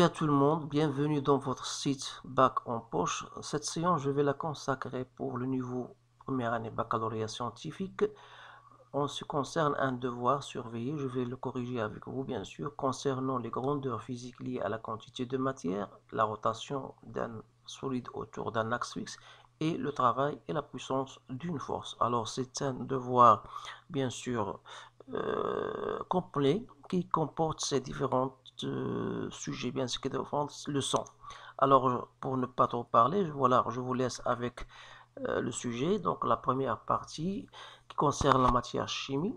Salut à tout le monde, bienvenue dans votre site Bac en poche. Cette séance, je vais la consacrer pour le niveau première année baccalauréat scientifique. En ce qui concerne un devoir surveillé, je vais le corriger avec vous bien sûr, concernant les grandeurs physiques liées à la quantité de matière, la rotation d'un solide autour d'un axe fixe et le travail et la puissance d'une force. Alors c'est un devoir bien sûr complet qui comporte ces différents sujets, bien sûr, qui différentes leçons. Alors pour ne pas trop parler, voilà, je vous laisse avec le sujet. Donc la première partie qui concerne la matière chimie.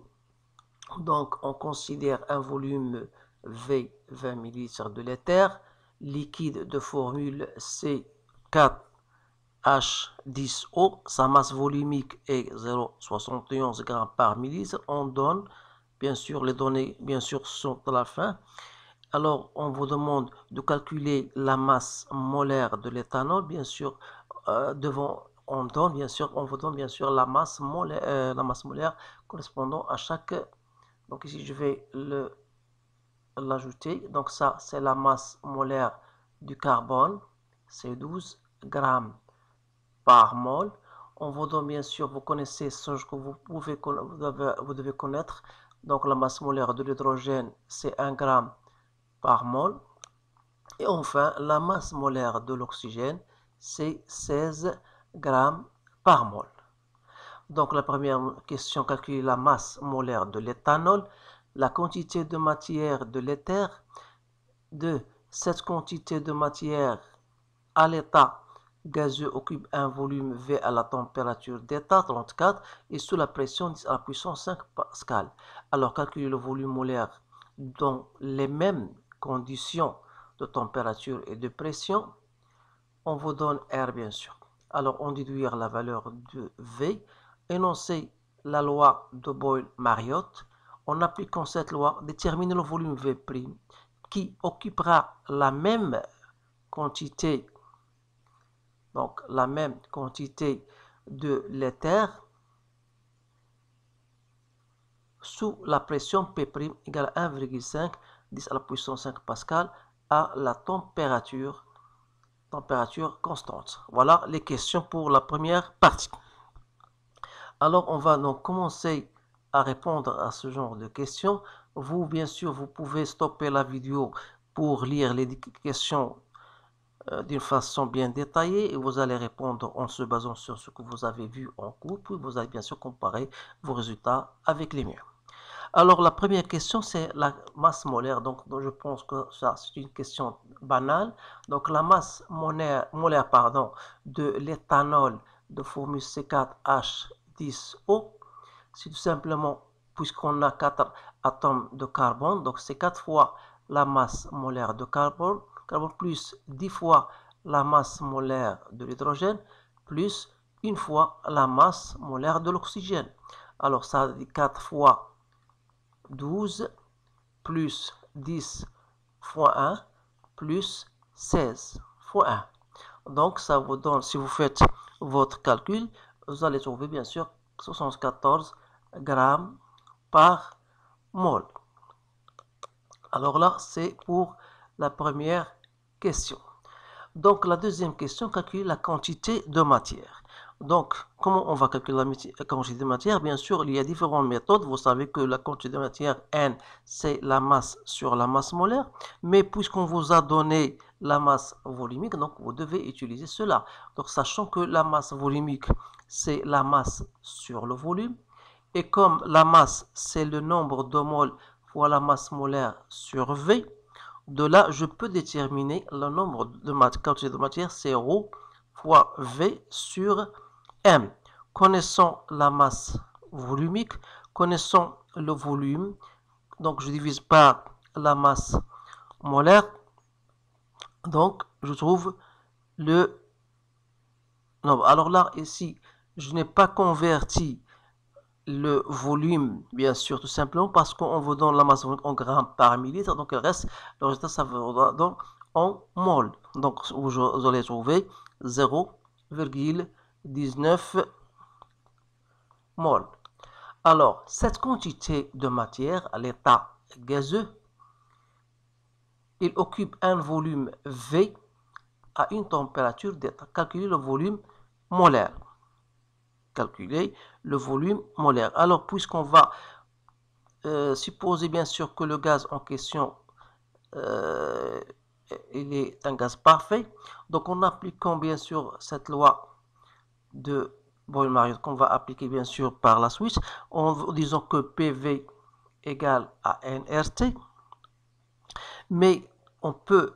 Donc on considère un volume V 20 ml de l'éther liquide de formule C4H10O. Sa masse volumique est 0,71 g par millilitre. On donne, bien sûr, les données bien sûr sont à la fin. Alors, on vous demande de calculer la masse molaire de l'éthanol, bien sûr, on vous donne bien sûr la masse molaire correspondant à chaque. Donc ici, je vais l'ajouter. Donc ça, c'est la masse molaire du carbone, c'est 12 grammes par mol. On vous donne bien sûr, vous connaissez ce que vous devez connaître. Donc la masse molaire de l'hydrogène, c'est 1 gramme par mol. Et enfin, la masse molaire de l'oxygène, c'est 16 grammes par mol. Donc la première question, calculer la masse molaire de l'éthanol, la quantité de matière de l'éther, de cette quantité de matière à l'état gazeux occupe un volume V à la température d'état 34 et sous la pression 10 à la puissance 5 pascal. Alors calculer le volume molaire dans les mêmes conditions de température et de pression. On vous donne R bien sûr. Alors on déduire la valeur de V, énoncer la loi de Boyle-Mariotte. En appliquant cette loi, déterminer le volume V' qui occupera la même quantité, donc la même quantité de l'éther sous la pression P' égale à 1,5 10 à la puissance 5 pascal à la température constante. Voilà les questions pour la première partie. Alors on va donc commencer à répondre à ce genre de questions. Vous, bien sûr, vous pouvez stopper la vidéo pour lire les questions d'une façon bien détaillée et vous allez répondre en se basant sur ce que vous avez vu en cours, puis vous allez bien sûr comparer vos résultats avec les miens. Alors la première question c'est la masse molaire, donc je pense que ça c'est une question banale. Donc la masse molaire de l'éthanol de formule C4H10O, c'est tout simplement, puisqu'on a 4 atomes de carbone, donc c'est 4 fois la masse molaire de carbone plus 10 fois la masse molaire de l'hydrogène, plus une fois la masse molaire de l'oxygène. Alors ça dit 4 fois 12 plus 10 fois 1 plus 16 fois 1. Donc ça vous donne, si vous faites votre calcul, vous allez trouver bien sûr 74 grammes par mol. Alors là, c'est pour la première question. Donc la deuxième question, calculer la quantité de matière. Donc, comment on va calculer la quantité de matière? Bien sûr, il y a différentes méthodes. Vous savez que la quantité de matière, N, c'est la masse sur la masse molaire. Mais puisqu'on vous a donné la masse volumique, donc vous devez utiliser cela. Donc, sachant que la masse volumique, c'est la masse sur le volume. Et comme la masse, c'est le nombre de moles fois la masse molaire sur V, de là, je peux déterminer le nombre de quantité de matière, c'est ρ fois V sur M. Connaissant la masse volumique, connaissant le volume, donc je divise par la masse molaire, donc je trouve le nombre. Alors là, ici, je n'ai pas converti le volume, bien sûr, tout simplement parce qu'on vous donne la masse en grammes par millilitre, donc le résultat, ça va donc en mol. Donc, vous allez trouver 0,19 mol. Alors, cette quantité de matière à l'état gazeux il occupe un volume V à une température d'être. Calculer le volume molaire. Calculer le volume molaire. Alors, puisqu'on va supposer bien sûr que le gaz en question il est un gaz parfait, donc en appliquant bien sûr cette loi de Boyle-Mariotte qu'on va appliquer bien sûr par la suite, en disant que PV égale à nRT, mais on peut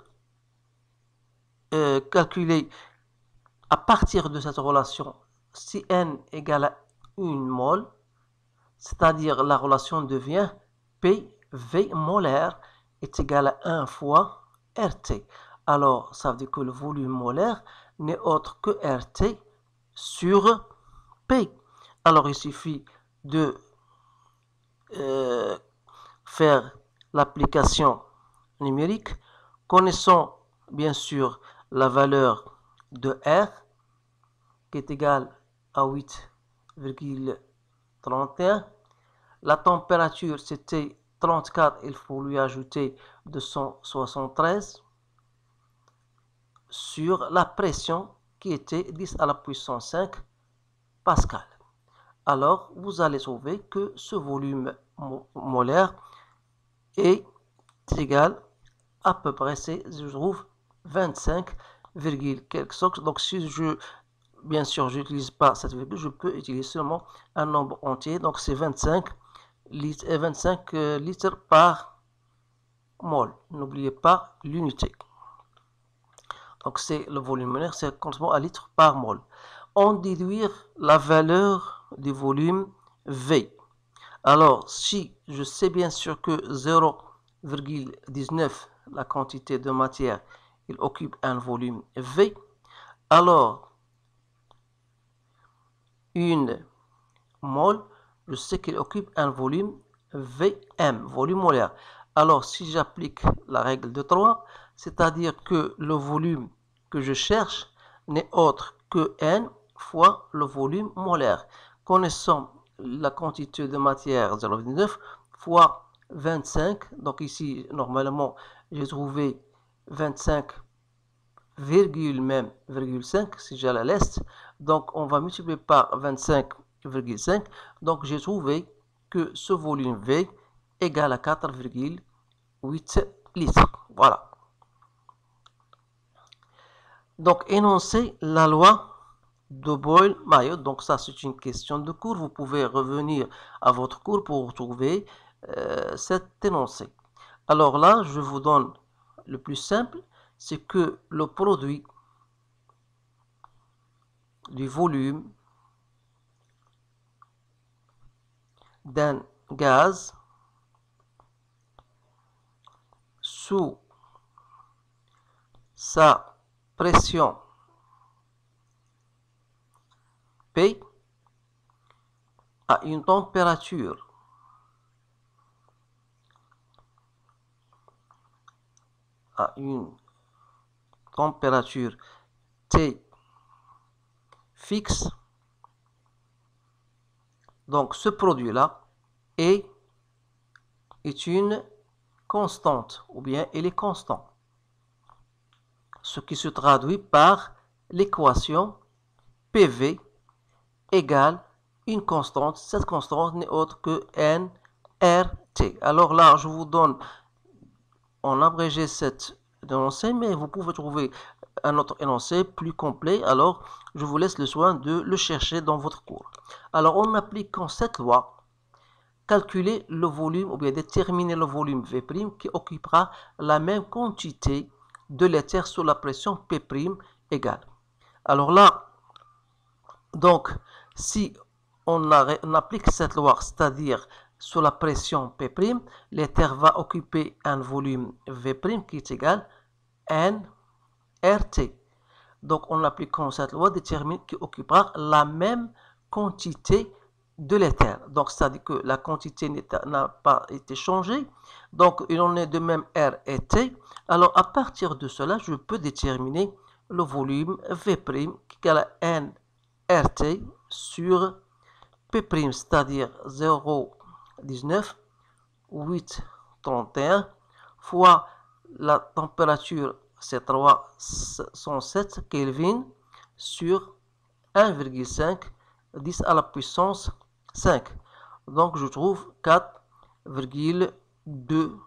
calculer à partir de cette relation si n égale à 1 mol, c'est-à-dire la relation devient PV molaire est égal à 1 fois RT. Alors, ça veut dire que le volume molaire n'est autre que RT sur P. Alors, il suffit de faire l'application numérique, connaissant bien sûr la valeur de R qui est égale à 8,31. La température c'était 34, il faut lui ajouter 273 sur la pression qui était 10 à la puissance 5 pascal. Alors, vous allez trouver que ce volume molaire est égal à peu près, je trouve, 25, quelque chose. Donc, si bien sûr, je n'utilise pas cette virgule, je peux utiliser seulement un nombre entier. Donc, c'est 25 litres par mol. N'oubliez pas l'unité. Donc, c'est le volume molaire, c'est correspond à litres par mol. On déduire la valeur du volume V. Alors, si je sais bien sûr que 0,19, la quantité de matière, il occupe un volume V, alors, une mol, je sais qu'il occupe un volume Vm, volume molaire. Alors, si j'applique la règle de 3, c'est-à-dire que le volume que je cherche n'est autre que N fois le volume molaire. Connaissant la quantité de matière 0,9 fois 25, donc ici, normalement, j'ai trouvé 25, même 5 si j'ai la leste. Donc, on va multiplier par 25,5. Donc, j'ai trouvé que ce volume V égale à 4,8 litres. Voilà. Donc, énoncer la loi de Boyle-Mariotte. Donc, ça, c'est une question de cours. Vous pouvez revenir à votre cours pour trouver cet énoncé. Alors là, je vous donne le plus simple, c'est que le produit du volume d'un gaz sous sa pression P à une température T fixe. Donc ce produit-là est une constante, ou bien il est constant. Ce qui se traduit par l'équation PV égale une constante. Cette constante n'est autre que nRT. Alors là, je vous donne en abrégé cet énoncé, mais vous pouvez trouver un autre énoncé plus complet. Alors, je vous laisse le soin de le chercher dans votre cours. Alors, en appliquant cette loi, calculer le volume ou bien déterminer le volume V' qui occupera la même quantité de l'éther sous la pression P' égale. Alors là, donc, si on applique cette loi, c'est-à-dire sous la pression P', l'éther va occuper un volume V' qui est égal à nRT. Donc, en appliquant cette loi, détermine qu'il occupera la même quantité de l'éther. Donc, c'est-à-dire que la quantité n'a pas été changée. Donc, il en est de même R et T. Alors, à partir de cela, je peux déterminer le volume V' qui est égal à nRT sur P', c'est-à-dire 0,19, 8,31 fois la température c'est 307 Kelvin sur 1,5 10 à la puissance 5. Donc je trouve 4,2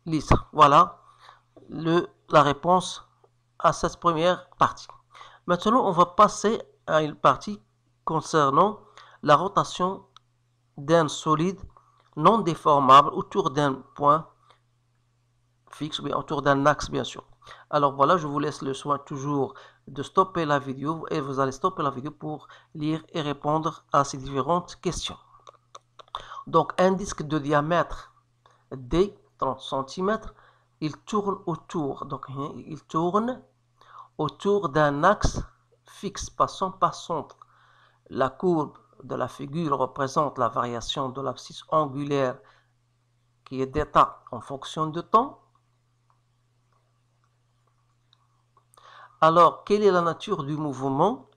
litres. Voilà la réponse à cette première partie. Maintenant, on va passer à une partie concernant la rotation d'un solide non déformable autour d'un point fixe, bien autour d'un axe, bien sûr. Alors voilà, je vous laisse le soin toujours de stopper la vidéo et vous allez stopper la vidéo pour lire et répondre à ces différentes questions. Donc, un disque de diamètre D, 30 cm, il tourne autour, donc il tourne autour d'un axe fixe passant par centre. La courbe de la figure représente la variation de l'abscisse angulaire qui est d'état en fonction de temps. Alors, quelle est la nature du mouvement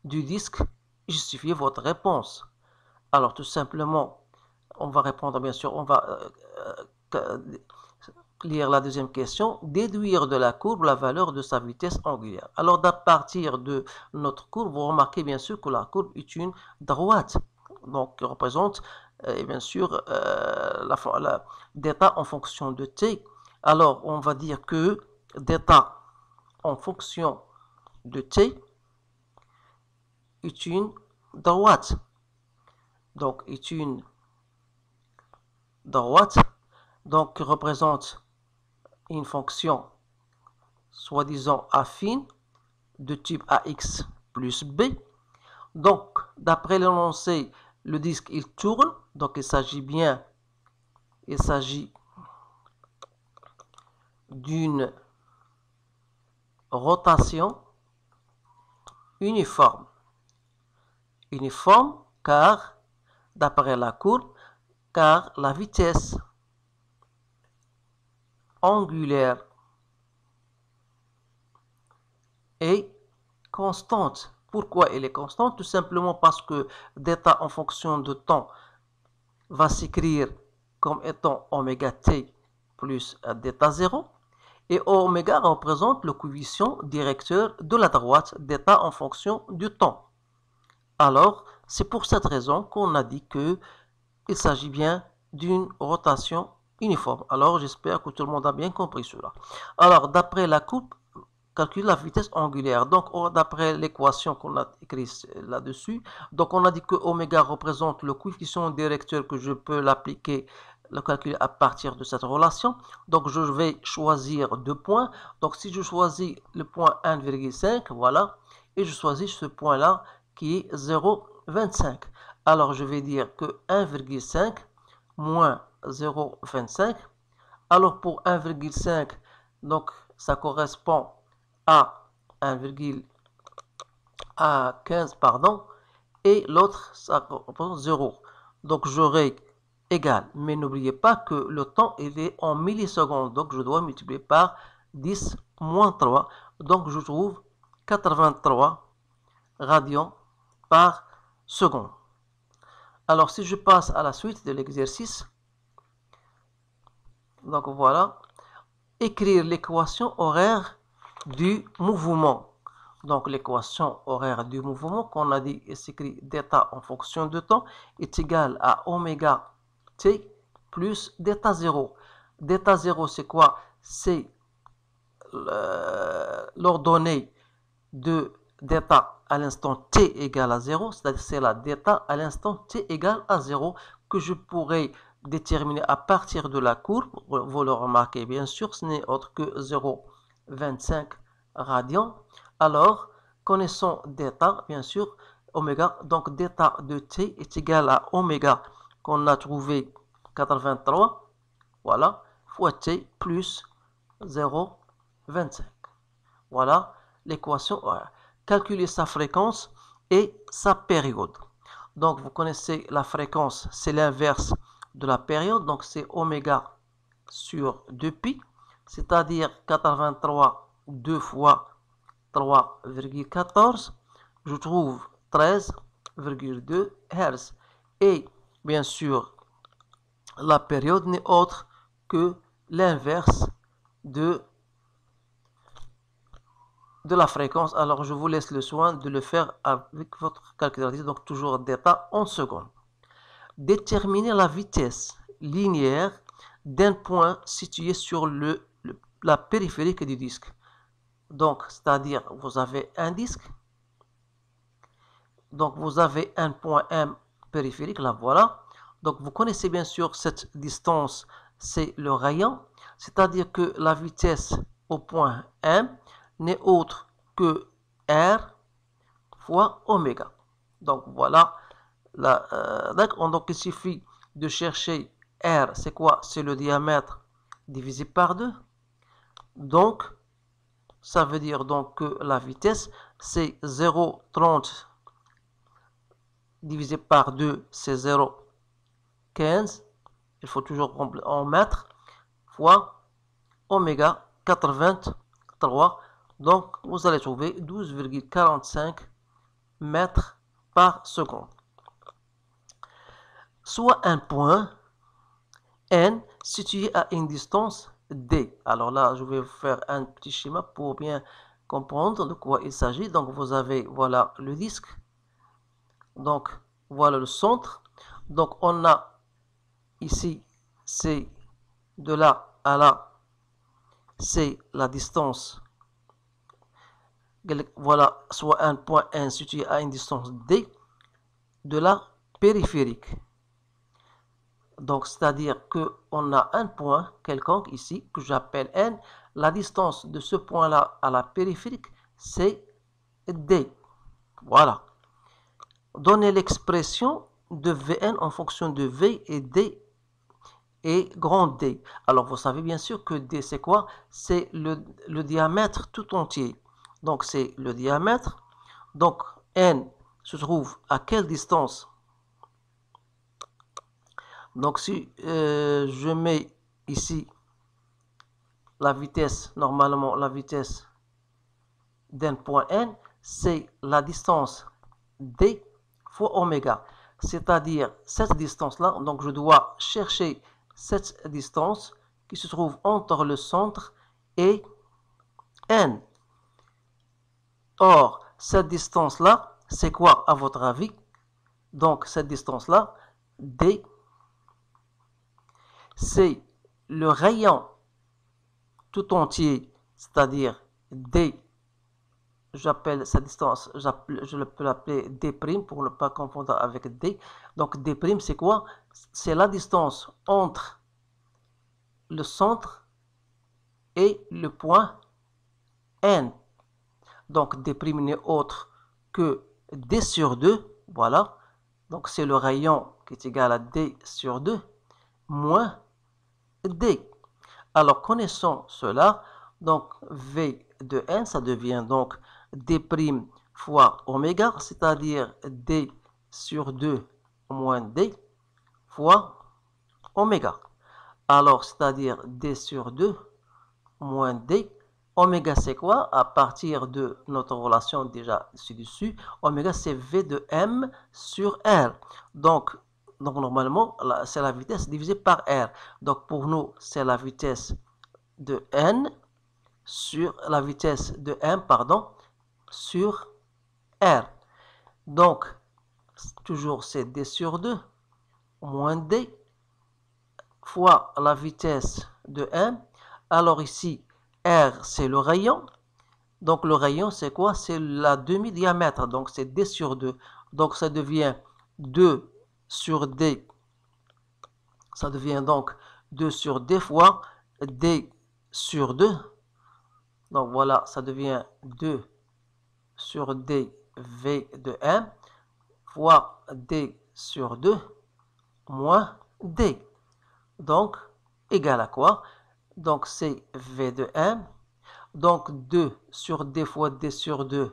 du disque? Justifiez votre réponse. Alors, tout simplement, on va répondre, bien sûr, on va lire la deuxième question. Déduire de la courbe la valeur de sa vitesse angulaire. Alors, à partir de notre courbe, vous remarquez bien sûr que la courbe est une droite. Donc, qui représente, bien sûr, d'état en fonction de t. Alors, on va dire que d'état en fonction de t est une droite. Donc, est une droite, donc représente une fonction soi-disant affine de type ax plus b. Donc, d'après l'énoncé, le disque il tourne, donc il s'agit d'une rotation uniforme. Uniforme car, d'après la courbe, car la vitesse angulaire est constante. Pourquoi elle est constante? Tout simplement parce que d'état en fonction de temps va s'écrire comme étant oméga t plus d'état 0. Et oméga représente le coefficient directeur de la droite d'état en fonction du temps. Alors, c'est pour cette raison qu'on a dit qu'il s'agit bien d'une rotation uniforme. Alors, j'espère que tout le monde a bien compris cela. Alors, d'après la coupe, calcule la vitesse angulaire. Donc, d'après l'équation qu'on a écrite là-dessus, donc on a dit que oméga représente le coefficient directeur que je peux l'appliquer, le calculer à partir de cette relation. Donc, je vais choisir deux points. Donc, si je choisis le point 1,5, voilà, et je choisis ce point-là qui est 0,25. Alors, je vais dire que 1,5 moins 0,25. Alors, pour 1,5, donc, ça correspond à 1,15, pardon, et l'autre, ça correspond à 0. Donc, j'aurai égal. Mais n'oubliez pas que le temps, il est en millisecondes. Donc, je dois multiplier par 10 moins 3. Donc, je trouve 83 radians par seconde. Alors, si je passe à la suite de l'exercice, donc voilà, écrire l'équation horaire du mouvement. Donc, l'équation horaire du mouvement, qu'on a dit, s'écrit d'état en fonction de temps, est égal à oméga t plus d'état 0. D'état 0, c'est quoi? C'est l'ordonnée d'état à l'instant t égale à 0, c'est-à-dire c'est la d'état à l'instant t égale à 0 que je pourrais déterminer à partir de la courbe. Vous le remarquez bien sûr, ce n'est autre que 0,25 radians. Alors, connaissons d'état, bien sûr, oméga, donc d'état de t est égal à oméga qu'on a trouvé 83, voilà, fois t plus 0,25. Voilà l'équation horaire. Calculer sa fréquence et sa période. Donc, vous connaissez la fréquence, c'est l'inverse de la période, donc c'est oméga sur 2pi, c'est-à-dire 83 2 fois 3,14, je trouve 13,2 Hz. Et bien sûr, la période n'est autre que l'inverse de la fréquence. Alors, je vous laisse le soin de le faire avec votre calculatrice. Donc, toujours d'état en secondes. Déterminer la vitesse linéaire d'un point situé sur la périphérique du disque. Donc, c'est-à-dire, vous avez un disque. Donc, vous avez un point M périphérique, là, voilà. Donc, vous connaissez bien sûr cette distance, c'est le rayon. C'est-à-dire que la vitesse au point M n'est autre que R fois oméga. Donc, voilà. Donc, il suffit de chercher R, c'est quoi? C'est le diamètre divisé par 2. Donc, ça veut dire donc que la vitesse, c'est 0,30 divisé par 2, c'est 0,15. Il faut toujours en mètres, fois oméga 83. Donc, vous allez trouver 12,45 mètres par seconde. Soit un point N situé à une distance D. Alors là, je vais vous faire un petit schéma pour bien comprendre de quoi il s'agit. Donc, vous avez, voilà, le disque. Donc, voilà le centre. Donc, on a ici, c'est de là à là, c'est la distance. Voilà, soit un point N situé à une distance D de la périphérique. Donc, c'est-à-dire qu'on a un point quelconque ici que j'appelle N. La distance de ce point-là à la périphérique, c'est D. Voilà. Donnez l'expression de Vn en fonction de V et D et grand D. Alors, vous savez bien sûr que D, c'est quoi? C'est le diamètre tout entier. Donc, c'est le diamètre. Donc, N se trouve à quelle distance? Donc, si je mets ici la vitesse, normalement, la vitesse d'un point N, c'est la distance D fois oméga. C'est-à-dire cette distance-là, donc je dois chercher cette distance qui se trouve entre le centre et N. Or, cette distance-là, c'est quoi à votre avis? Donc, cette distance-là, D, c'est le rayon tout entier, c'est-à-dire D, j'appelle cette distance, je peux l'appeler D' pour ne pas confondre avec D. Donc D', c'est quoi? C'est la distance entre le centre et le point N. Donc D' n'est autre que D sur 2, voilà. Donc c'est le rayon qui est égal à D sur 2 moins D. Alors, connaissons cela. Donc, V de N, ça devient donc D' fois oméga, c'est-à-dire D sur 2 moins D fois oméga. Alors, c'est-à-dire D sur 2 moins D. Oméga, c'est quoi? À partir de notre relation déjà ci-dessus, oméga, c'est V de M sur R. Donc normalement, c'est la vitesse divisée par R. Donc, pour nous, c'est la vitesse de N sur la vitesse de M, pardon, sur R. Donc, toujours c'est D sur 2 moins D fois la vitesse de M. Alors ici, R, c'est le rayon. Donc, le rayon, c'est quoi? C'est la demi-diamètre. Donc, c'est D sur 2. Donc, ça devient 2 sur D. Ça devient donc 2 sur D fois D sur 2. Donc, voilà, ça devient 2 sur D V de M fois D sur 2 moins D. Donc, égal à quoi? Donc, c'est V de M. Donc, 2 sur D fois D sur 2,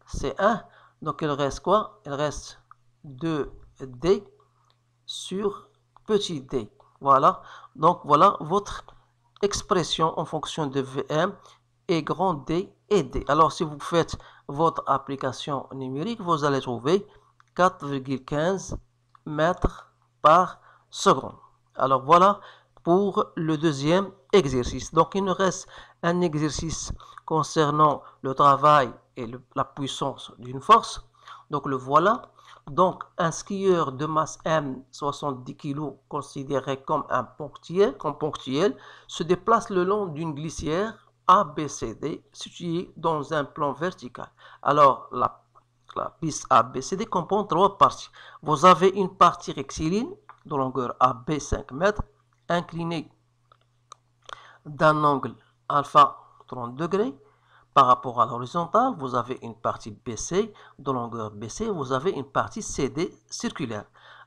c'est 1. Donc, il reste quoi? Il reste 2D sur petit d. Voilà. Donc, voilà votre expression en fonction de Vm et grand D et D. Alors, si vous faites votre application numérique, vous allez trouver 4,15 mètres par seconde. Alors, voilà pour le deuxième exercice. Donc, il nous reste un exercice concernant le travail et la puissance d'une force. Donc, le voilà. Donc, un skieur de masse M, 70 kg, considéré comme un ponctuel, se déplace le long d'une glissière ABCD située dans un plan vertical. Alors, la piste ABCD comprend 3 parties. Vous avez une partie rectiligne de longueur AB 5 mètres, inclinée d'un angle alpha 30 degrés. Par rapport à l'horizontale, vous avez une partie BC de longueur BC, vous avez une partie CD circulaire.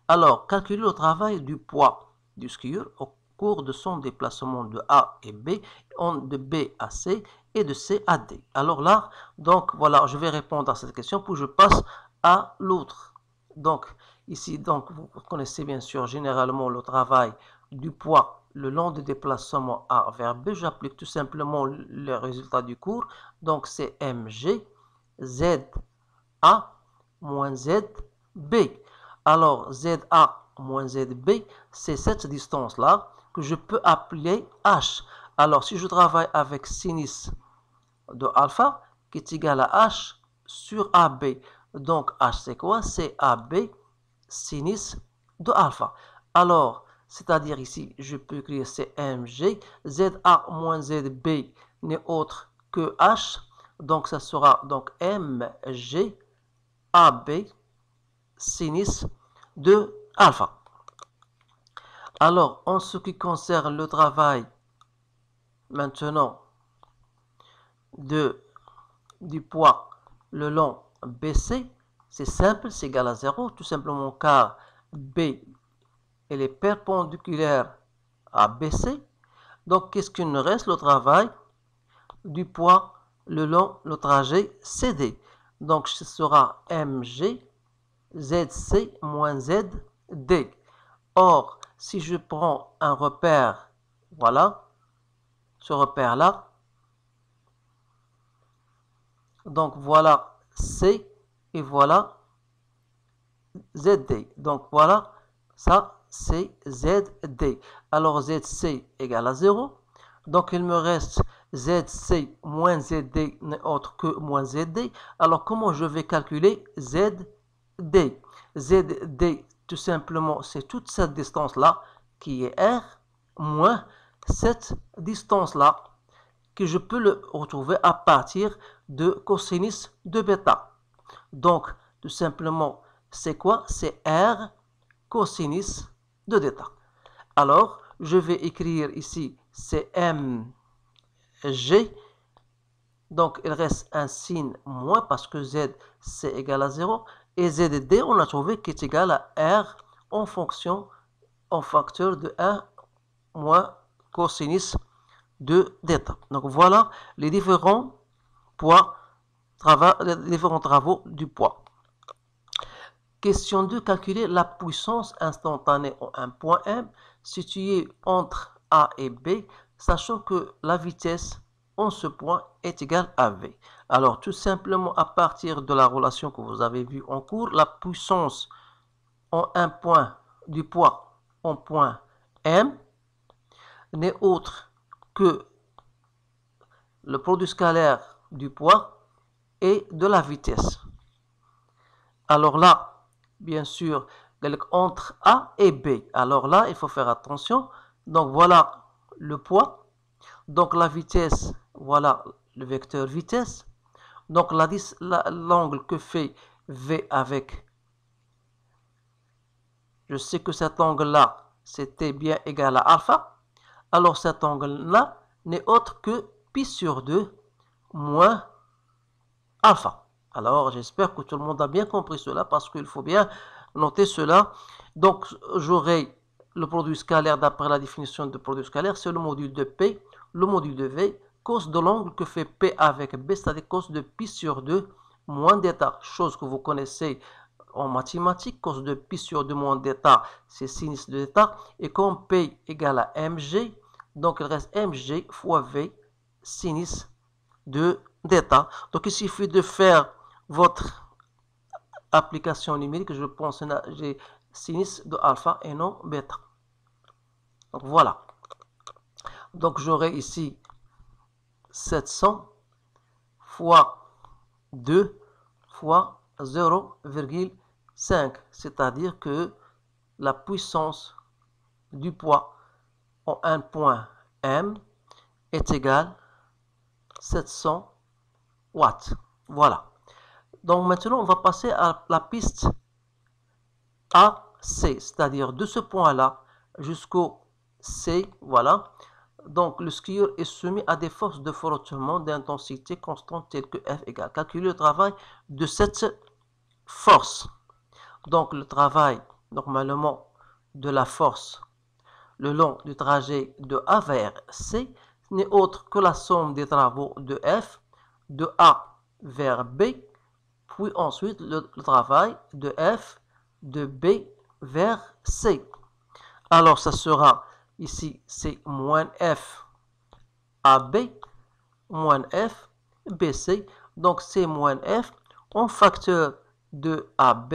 Alors, calculez le travail du poids du skieur au cours de son déplacement de A et B, de B à C et de C à D. Alors là, donc voilà, je vais répondre à cette question, puis je passe à l'autre. Donc, ici, donc, vous connaissez bien sûr généralement le travail du poids le long du déplacement A vers B. J'applique tout simplement le résultat du cours. Donc, c'est mg ZA moins ZB. Alors, ZA moins ZB, c'est cette distance-là que je peux appeler H. Alors, si je travaille avec sinus de alpha, qui est égal à H sur AB. Donc, H, c'est quoi? C'est AB sinus de alpha. Alors, c'est-à-dire ici, je peux écrire CMG, ZA moins ZB n'est autre que H, donc ça sera donc MG AB sinus de alpha. Alors, en ce qui concerne le travail maintenant du poids le long BC, c'est simple, c'est égal à 0, tout simplement car B elle est perpendiculaire à BC. Donc, qu'est-ce qu'il nous reste? Le travail du poids le long le trajet CD. Donc, ce sera MG ZC moins ZD. Or, si je prends un repère, voilà, ce repère-là, donc voilà C et voilà ZD. Donc, voilà, ça, c'est ZD. Alors, ZC égale à 0. Donc, il me reste ZC moins ZD n'est autre que moins ZD. Alors, comment je vais calculer ZD? ZD, tout simplement, c'est toute cette distance-là qui est R moins cette distance-là que je peux le retrouver à partir de cosinus de bêta. Donc, tout simplement, c'est quoi? C'est R cosinus de θ. Alors, je vais écrire ici CMG. Donc, il reste un signe moins parce que Z, c'est égal à 0. Et ZD, on a trouvé qu'il est égal à R en facteur de 1 moins cosinus de θ. Donc, voilà les différents travaux du poids. Question 2, calculer la puissance instantanée en un point M situé entre A et B, sachant que la vitesse en ce point est égale à V. Alors, tout simplement, à partir de la relation que vous avez vue en cours, la puissance en un point du poids en point M n'est autre que le produit scalaire du poids et de la vitesse. Alors là, bien sûr, entre A et B. Alors là, il faut faire attention. Donc, voilà le poids. Donc, la vitesse, voilà le vecteur vitesse. Donc, l'angle que fait V avec, je sais que cet angle-là, c'était bien égal à alpha. Alors, cet angle-là n'est autre que pi sur 2 moins alpha. Alors, j'espère que tout le monde a bien compris cela parce qu'il faut bien noter cela. Donc, j'aurai le produit scalaire d'après la définition de produit scalaire, c'est le module de P, le module de V, cos de l'angle que fait P avec B, c'est-à-dire cos de pi sur 2 moins θ, chose que vous connaissez en mathématiques. Cos de pi sur 2 moins θ, c'est sinus de θ. Et comme P égale à mg, donc il reste mg fois V, sinus de θ. Donc, il suffit de faire votre application numérique, je pense que j'ai sinus de alpha et non bêta. Donc, voilà. Donc j'aurai ici 700 fois 2 fois 0,5, c'est-à-dire que la puissance du poids en un point M est égale 700 watts. Voilà. Donc maintenant, on va passer à la piste AC, c'est-à-dire de ce point-là jusqu'au C, voilà. Donc le skieur est soumis à des forces de frottement d'intensité constante telles que F égale. Calculer le travail de cette force. Donc le travail normalement de la force le long du trajet de A vers C n'est autre que la somme des travaux de F de A vers B, puis ensuite le travail de F de B vers C. Alors ça sera ici c'est moins F AB moins F BC. Donc c'est moins F en facteur de AB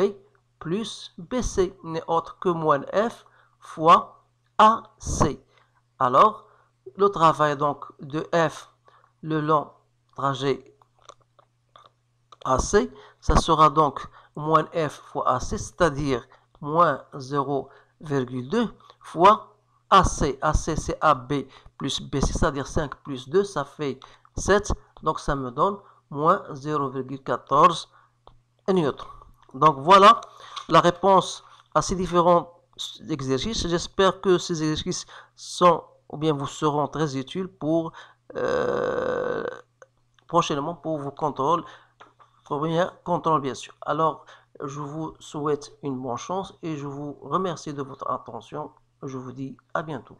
plus BC n'est autre que moins F fois AC. Alors le travail donc de F le long trajet AC, ça sera donc moins F fois AC, c'est-à-dire moins 0,2 fois AC. AC c'est AB plus BC, c'est-à-dire 5 plus 2, ça fait 7. Donc ça me donne moins 0,14 newtons. Donc voilà la réponse à ces différents exercices. J'espère que ces exercices sont ou bien vous seront très utiles pour prochainement pour vos contrôles. Premier contrôle bien sûr. Alors je vous souhaite une bonne chance et je vous remercie de votre attention. Je vous dis à bientôt.